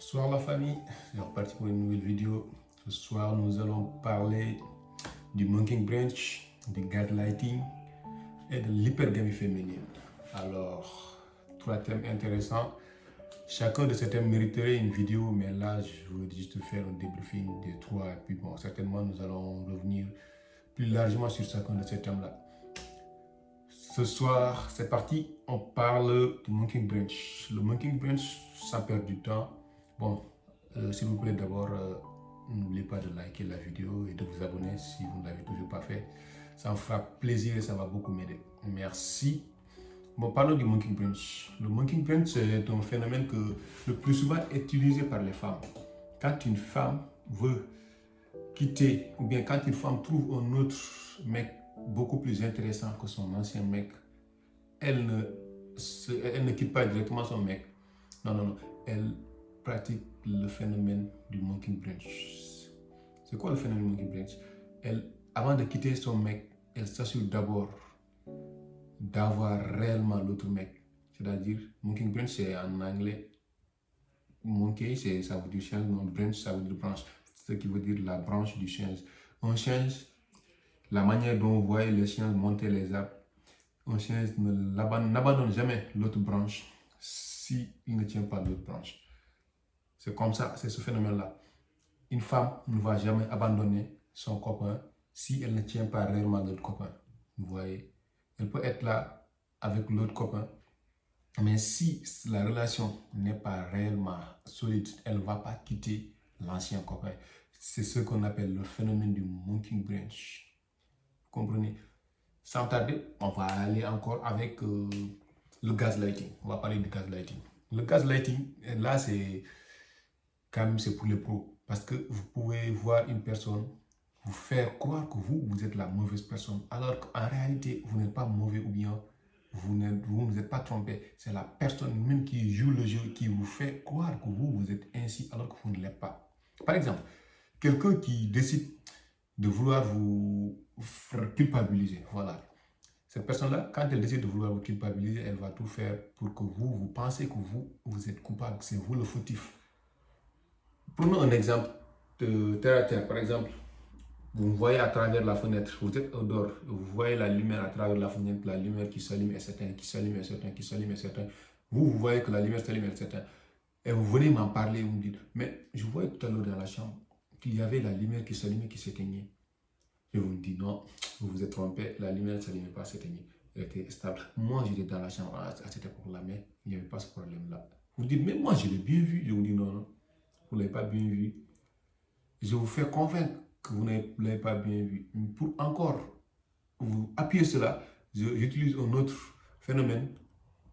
Bonsoir la famille, c'est reparti pour une nouvelle vidéo. Ce soir, nous allons parler du monkey branch, du gaslighting et de l'hypergamie féminine. Alors, trois thèmes intéressants. Chacun de ces thèmes mériterait une vidéo, mais là, je veux juste faire un débriefing des trois. Et puis bon, certainement, nous allons revenir plus largement sur chacun de ces thèmes-là. Ce soir, c'est parti, on parle du monkey branch. Le monkey branch, sans perdre du temps. Bon, s'il vous plaît, d'abord, n'oubliez pas de liker la vidéo et de vous abonner si vous ne l'avez toujours pas fait. Ça me fera plaisir et ça va beaucoup m'aider. Merci. Bon, parlons du monkey branch. Le monkey branch, c'est un phénomène que le plus souvent utilisé par les femmes. Quand une femme veut quitter, ou bien quand une femme trouve un autre mec beaucoup plus intéressant que son ancien mec, elle ne quitte pas directement son mec. Non. Elle pratique le phénomène du monkey branch. C'est quoi le phénomène du monkey branch? Avant de quitter son mec, elle s'assure d'abord d'avoir réellement l'autre mec. C'est-à-dire, monkey branch, c'est en anglais. Monkey, ça veut dire singe, non, branch, ça veut dire branche. Ce qui veut dire la branche du singe. Un singe, la manière dont vous voyez les chiens monter les arbres, un singe n'abandonne jamais l'autre branche s'il ne tient pas l'autre branche. C'est comme ça, c'est ce phénomène-là. Une femme ne va jamais abandonner son copain si elle ne tient pas réellement l'autre copain. Vous voyez, elle peut être là avec l'autre copain, mais si la relation n'est pas réellement solide, elle ne va pas quitter l'ancien copain. C'est ce qu'on appelle le phénomène du monkey branch. Vous comprenez? Sans tarder, on va aller encore avec le gaslighting. On va parler du gaslighting. Le gaslighting, là, c'est pour les pros. Parce que vous pouvez voir une personne vous faire croire que vous êtes la mauvaise personne. Alors qu'en réalité, vous n'êtes pas mauvais ou bien vous ne êtes pas trompé. C'est la personne même qui joue le jeu qui vous fait croire que vous êtes ainsi alors que vous ne l'êtes pas. Par exemple, quelqu'un qui décide de vouloir vous culpabiliser. Voilà. Cette personne-là, quand elle décide de vouloir vous culpabiliser, elle va tout faire pour que vous pensez que vous êtes coupable, c'est vous le fautif. Prenons un exemple de terre à terre. Par exemple, vous me voyez à travers la fenêtre, vous êtes au dehors, vous voyez la lumière à travers la fenêtre, la lumière qui s'allume et s'éteint, qui s'allume et s'éteint, qui s'allume et s'éteint. Vous voyez que la lumière s'allume et s'éteint. Et vous venez m'en parler, vous me dites, mais je voyais tout à l'heure dans la chambre qu'il y avait la lumière qui s'allumait et qui s'éteignait. Je vous dis non, vous vous êtes trompé, la lumière ne s'allumait pas, s'éteignait. Elle était stable. Moi, j'étais dans la chambre à cette époque-là, mais il n'y avait pas ce problème-là. Vous dites, mais moi, je l'ai bien vu. Je vous dis non, vous ne l'avez pas bien vu. Je vous fais convaincre que vous ne l'avez pas bien vu. Pour encore vous appuyer cela, j'utilise un autre phénomène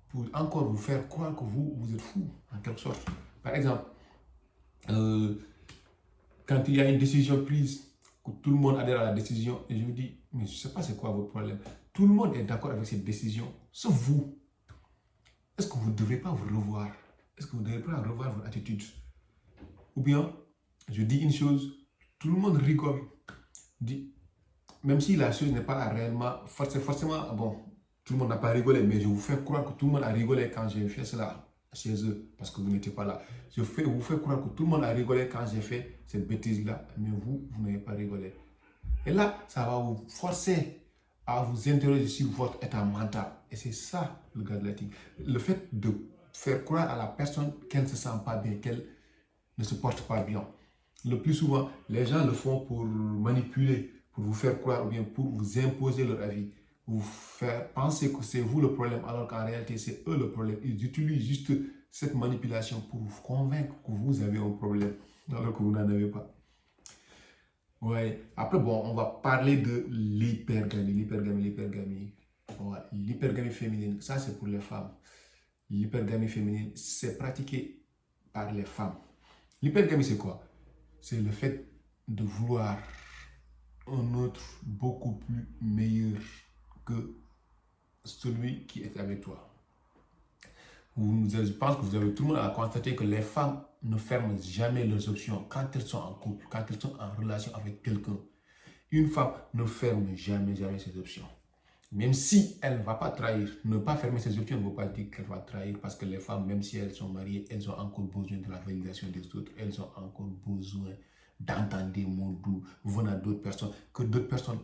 pour encore vous faire croire que vous êtes fou, en quelque sorte. Par exemple, quand il y a une décision prise, que tout le monde adhère à la décision, et je vous dis, mais je ne sais pas c'est quoi votre problème. Tout le monde est d'accord avec cette décision, sauf vous. Est-ce que vous ne devez pas vous revoir? Est-ce que vous ne devez pas revoir votre attitude? Ou bien, je dis une chose, tout le monde rigole. Même si la chose n'est pas réellement, forcément, bon, tout le monde n'a pas rigolé, mais je vous fais croire que tout le monde a rigolé quand j'ai fait cela chez eux, parce que vous n'étiez pas là. Je vous fais croire que tout le monde a rigolé quand j'ai fait cette bêtise-là, mais vous n'avez pas rigolé. Et là, ça va vous forcer à vous interroger sur votre état mental. Et c'est ça, le gaslighting. Le fait de faire croire à la personne qu'elle ne se sent pas bien, qu'elle ne se porte pas bien. Le plus souvent, les gens le font pour manipuler, pour vous faire croire ou bien pour vous imposer leur avis, vous faire penser que c'est vous le problème alors qu'en réalité c'est eux le problème. Ils utilisent juste cette manipulation pour vous convaincre que vous avez un problème alors que vous n'en avez pas. Ouais. Après, bon, on va parler de l'hypergamie. Ouais. L'hypergamie féminine, ça c'est pour les femmes. L'hypergamie féminine, c'est pratiqué par les femmes. L'hypergamie, c'est quoi? C'est le fait de vouloir un autre beaucoup plus meilleur que celui qui est avec toi. Je pense que tout le monde a constaté que les femmes ne ferment jamais leurs options quand elles sont en couple, quand elles sont en relation avec quelqu'un. Une femme ne ferme jamais ses options. Même si elle ne va pas trahir, ne pas fermer ses options ne veut pas dire qu'elle va trahir parce que les femmes, même si elles sont mariées, elles ont encore besoin de la validation l'approbation des autres. Elles ont encore besoin d'entendre des mots doux venant d'autres personnes, que d'autres personnes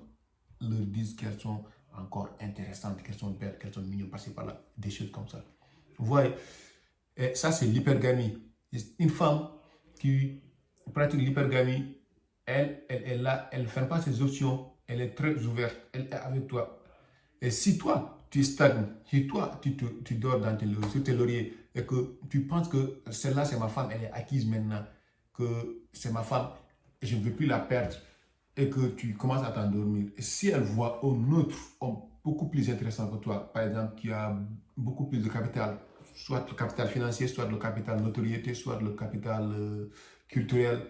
leur disent qu'elles sont encore intéressantes, qu'elles sont belles, qu'elles sont mignonnes, passer par là, des choses comme ça. Vous voyez, et ça c'est l'hypergamie. Une femme qui pratique l'hypergamie, elle est là, elle ne ferme pas ses options, elle est très ouverte, elle est avec toi. Et si toi, tu stagnes, si toi, tu dors sur tes lauriers et que tu penses que celle-là, c'est ma femme, elle est acquise maintenant, que c'est ma femme, je ne veux plus la perdre, et que tu commences à t'endormir, et si elle voit un autre homme beaucoup plus intéressant que toi, par exemple, qui a beaucoup plus de capital, soit le capital financier, soit le capital notoriété, soit le capital culturel,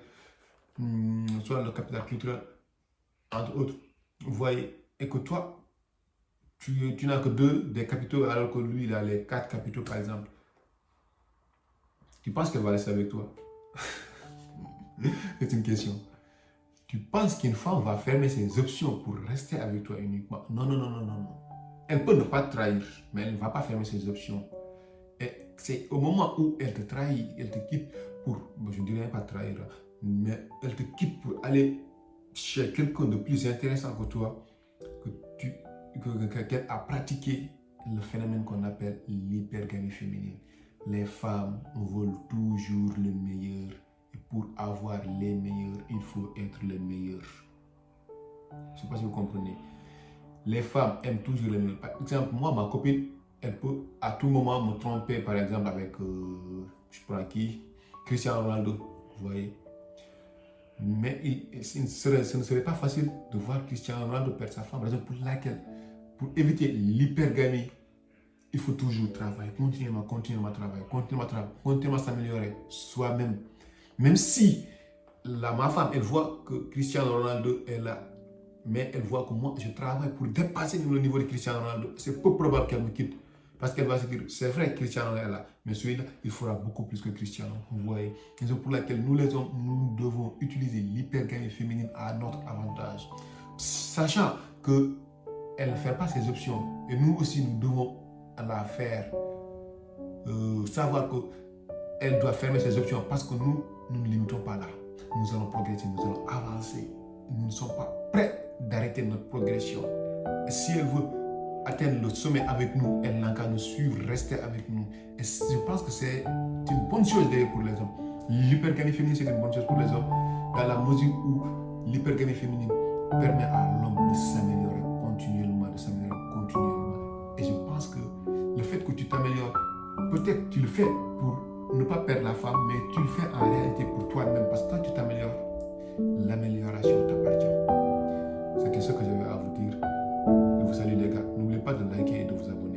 entre autres, vous voyez, et que toi, tu n'as que deux des capitaux alors que lui, il a les 4 capitaux, par exemple. Tu penses qu'elle va rester avec toi? C'est une question. Tu penses qu'une femme va fermer ses options pour rester avec toi uniquement? Non, non, non, non, non, non. Elle peut ne pas te trahir, mais elle ne va pas fermer ses options. Et c'est au moment où elle te trahit, elle te quitte pour, je ne dirais pas trahir, mais elle te quitte pour aller chez quelqu'un de plus intéressant que toi, qu'elle a pratiqué le phénomène qu'on appelle l'hypergamie féminine. Les femmes veulent toujours le meilleur. Et pour avoir les meilleurs, il faut être le meilleur. Je ne sais pas si vous comprenez. Les femmes aiment toujours le meilleur. Par exemple, moi, ma copine, elle peut à tout moment me tromper, par exemple, avec, je prends qui? Cristiano Ronaldo, vous voyez. Mais ce ne serait pas facile de voir Cristiano Ronaldo perdre sa femme, raison pour laquelle, pour éviter l'hypergamie, il faut toujours travailler, continuellement travailler, continuellement s'améliorer soi-même. Même si ma femme, elle voit que Cristiano Ronaldo est là, mais elle voit que moi, je travaille pour dépasser le niveau de Cristiano Ronaldo, c'est peu probable qu'elle me quitte. Parce qu'elle va se dire, c'est vrai, Cristiano est là, mais celui-là, il fera beaucoup plus que Cristiano. Vous voyez. C'est pour laquelle nous, les hommes, nous devons utiliser l'hypergamie féminine à notre avantage. Sachant qu'elle ne fait pas ses options, et nous aussi, nous devons la faire. Savoir qu'elle doit fermer ses options, parce que nous ne limitons pas là. Nous allons progresser, nous allons avancer. Nous ne sommes pas prêts d'arrêter notre progression. Et si elle veut atteindre le sommet avec nous, elle n'a qu'à nous suivre, rester avec nous. Et je pense que c'est une bonne chose d'ailleurs pour les hommes. L'hypergamie féminine, c'est une bonne chose pour les hommes, dans la mesure où l'hypergamie féminine permet à l'homme de s'améliorer continuellement, Et je pense que le fait que tu t'améliores, peut-être tu le fais pour ne pas perdre la femme, mais tu le fais en réalité pour toi-même, parce que quand tu t'améliores, l'amélioration t'appartient. C'est ce que j'avais à vous dire. Je vous salue les gars. N'oubliez pas de liker et de vous abonner.